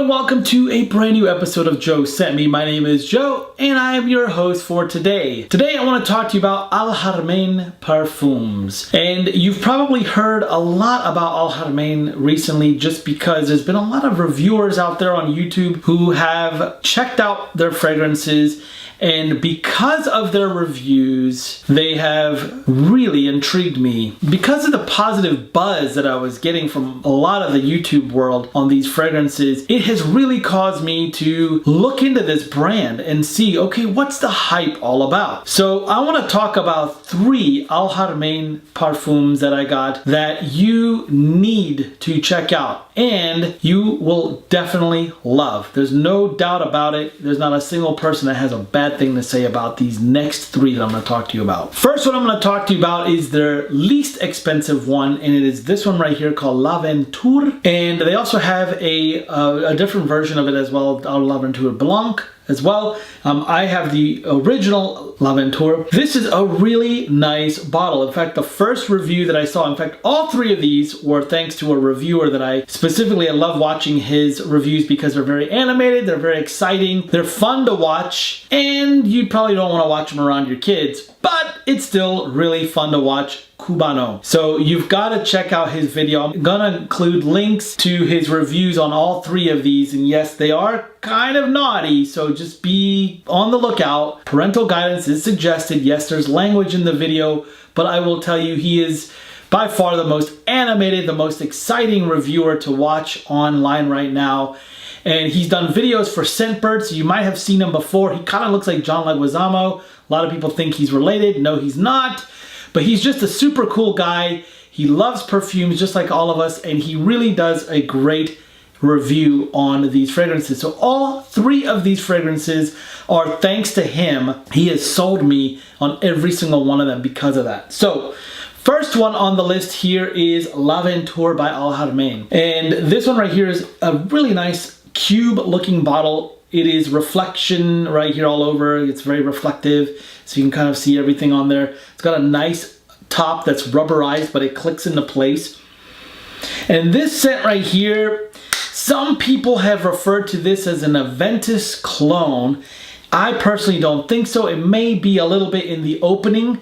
and welcome to a brand new episode of JoeScentMe. My name is Joe and I am your host for today. Today I want to talk to you about Haramain Perfumes. And you've probably heard a lot about Haramain recently just because there's been a lot of reviewers out there on YouTube who have checked out their fragrances, and because of their reviews, they have really intrigued me. Because of the positive buzz that I was getting from a lot of the YouTube world on these fragrances, it has really caused me to look into this brand and see, okay, what's the hype all about? So I want to talk about 3 Haramain Perfumes that I got that you need to check out and you will definitely love. There's no doubt about it. There's not a single person that has a bad thing to say about these next 3 that I'm going to talk to you about. First one I'm going to talk to you about is their least expensive one, and it is this one right here called L'Aventure. And they also have a different version of it as well, L'Aventure Blanc as well. I have the original L'Aventure. This is a really nice bottle. In fact, the first review that I saw, in fact, all 3 of these were thanks to a reviewer that I specifically love watching his reviews because they're very animated, they're very exciting, they're fun to watch, and you probably don't want to watch them around your kids, but it's still really fun to watch. Cubaknow. So you've got to check out his video. I'm gonna include links to his reviews on all 3 of these, and yes, they are kind of naughty, so just be on the lookout. Parental guidance is suggested. Yes, there's language in the video, but I will tell you, he is by far the most animated, the most exciting reviewer to watch online right now. And he's done videos for Scentbird, so you might have seen him before. He kind of looks like John Leguizamo. A lot of people think he's related. No, he's not. But he's just a super cool guy. He loves perfumes just like all of us, and he really does a great review on these fragrances. So all 3 of these fragrances are thanks to him. He has sold me on every single one of them because of that. So first one on the list here is L'Aventure by Haramain. And this one right here is a really nice cube looking bottle. It is reflection right here all over. It's very reflective, so you can kind of see everything on there. It's got a nice top that's rubberized, but it clicks into place. And this scent right here, some people have referred to this as an Aventus clone. I personally don't think so. It may be a little bit in the opening,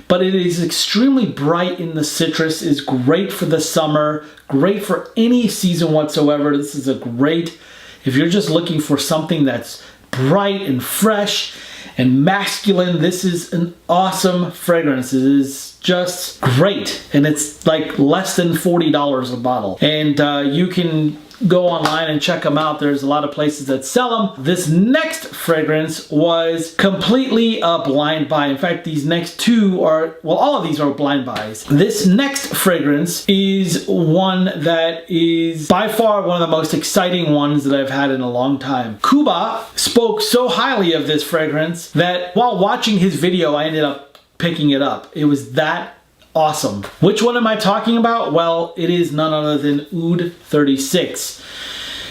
but it is extremely bright in the citrus. It's great for the summer, great for any season whatsoever. This is a great, if you're just looking for something that's bright and fresh and masculine, this is an awesome fragrance. It is just great. And it's like less than $40 a bottle. And you can go online and check them out. There's a lot of places that sell them. This next fragrance was completely a blind buy. In fact, these next 2 are, well, all of these are blind buys. This next fragrance is one that is by far one of the most exciting ones that I've had in a long time. Cuba spoke so highly of this fragrance that while watching his video, I ended up picking it up. It was that awesome. Which one am I talking about? Well, it is none other than Oud 36.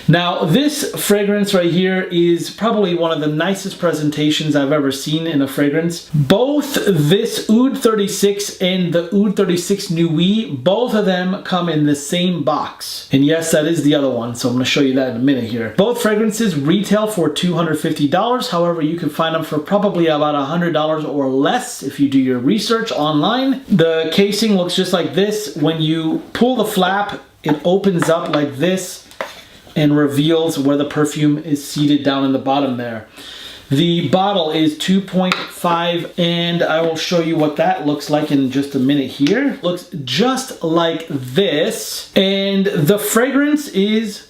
Now, this fragrance right here is probably one of the nicest presentations I've ever seen in a fragrance. Both this Oud 36 and the Oud 36 Newey, both of them come in the same box. And yes, that is the other one, so I'm going to show you that in a minute here. Both fragrances retail for $250. However, you can find them for probably about $100 or less if you do your research online. The casing looks just like this. When you pull the flap, it opens up like this and reveals where the perfume is seated down in the bottom there. The bottle is 2.5, and I will show you what that looks like in just a minute here. Looks just like this, and the fragrance is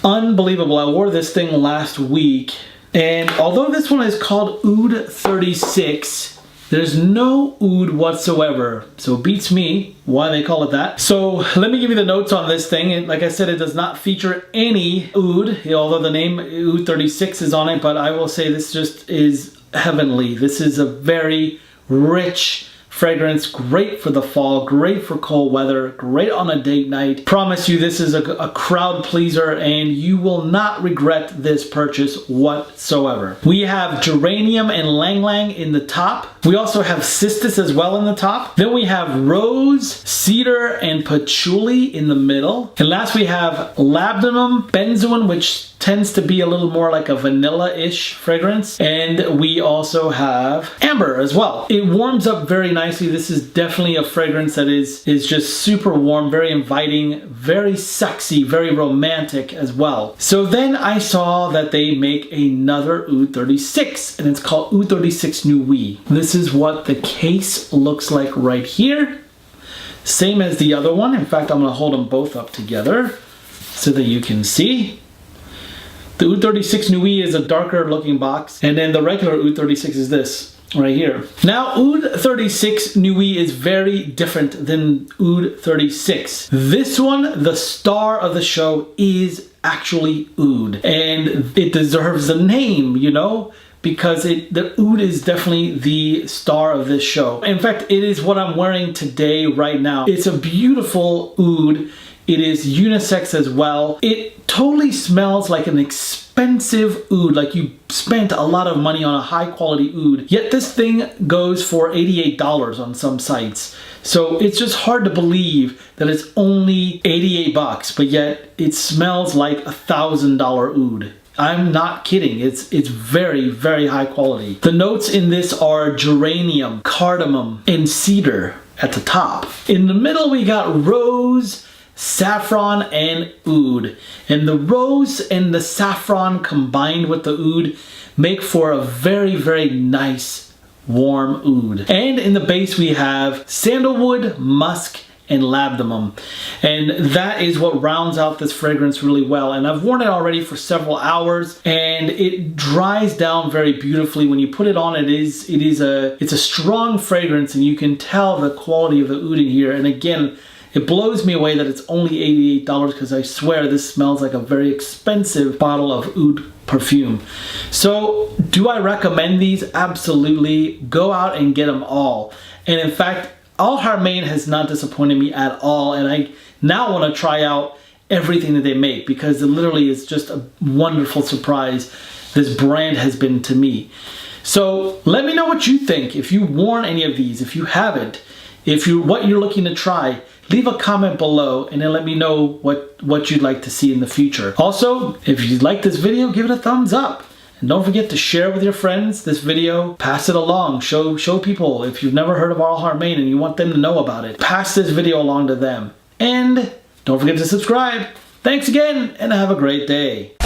unbelievable. I wore this thing last week, and although this one is called Oud 36, there's no oud whatsoever, so it beats me why they call it that. So let me give you the notes on this thing. And like I said, it does not feature any oud, although the name Oud 36 is on it, but I will say this just is heavenly. This is a very rich fragrance, great for the fall, great for cold weather, great on a date night. Promise you this is a crowd pleaser and you will not regret this purchase whatsoever. We have geranium and lang lang in the top. We also have cistus as well in the top. Then we have rose, cedar, and patchouli in the middle. And last we have labdanum, benzoin, which tends to be a little more like a vanilla-ish fragrance. And we also have amber as well. It warms up very nicely. This is definitely a fragrance that is just super warm, very inviting, very sexy, very romantic as well. So then I saw that they make another Oud 36, and it's called Oud 36 Newey. This is what the case looks like right here. Same as the other one. In fact, I'm gonna hold them both up together so that you can see. The Oud 36 Newey is a darker looking box, and then the regular Oud 36 is this right here. Now, Oud 36 Newey is very different than Oud 36. This one, the star of the show, is actually Oud, and it deserves a name, you know, because the Oud is definitely the star of this show. In fact, it is what I'm wearing today right now. It's a beautiful Oud. It is unisex as well. It totally smells like an expensive Oud, like you spent a lot of money on a high quality Oud. Yet this thing goes for $88 on some sites. So it's just hard to believe that it's only 88 bucks, but yet it smells like $1,000 Oud. I'm not kidding. It's very, very high quality. The notes in this are geranium, cardamom, and cedar at the top. In the middle, we got rose, saffron, and oud. And the rose and the saffron combined with the oud make for a very, very nice, warm oud. And in the base, we have sandalwood, musk, and labdanum. And that is what rounds out this fragrance really well. And I've worn it already for several hours, and it dries down very beautifully. When you put it on, it's a strong fragrance, and you can tell the quality of the oud in here. And again, it blows me away that it's only $88 because I swear this smells like a very expensive bottle of oud perfume. So do I recommend these? Absolutely. Go out and get them all. And in fact, Haramain has not disappointed me at all, and I now want to try out everything that they make because it literally is just a wonderful surprise this brand has been to me. So let me know what you think. If you've worn any of these, if you haven't, what you're looking to try, leave a comment below and then let me know what you'd like to see in the future. Also, if you like this video, give it a thumbs up. And don't forget to share with your friends this video. Pass it along. Show people. If you've never heard of Haramain and you want them to know about it, pass this video along to them. And don't forget to subscribe. Thanks again, and have a great day.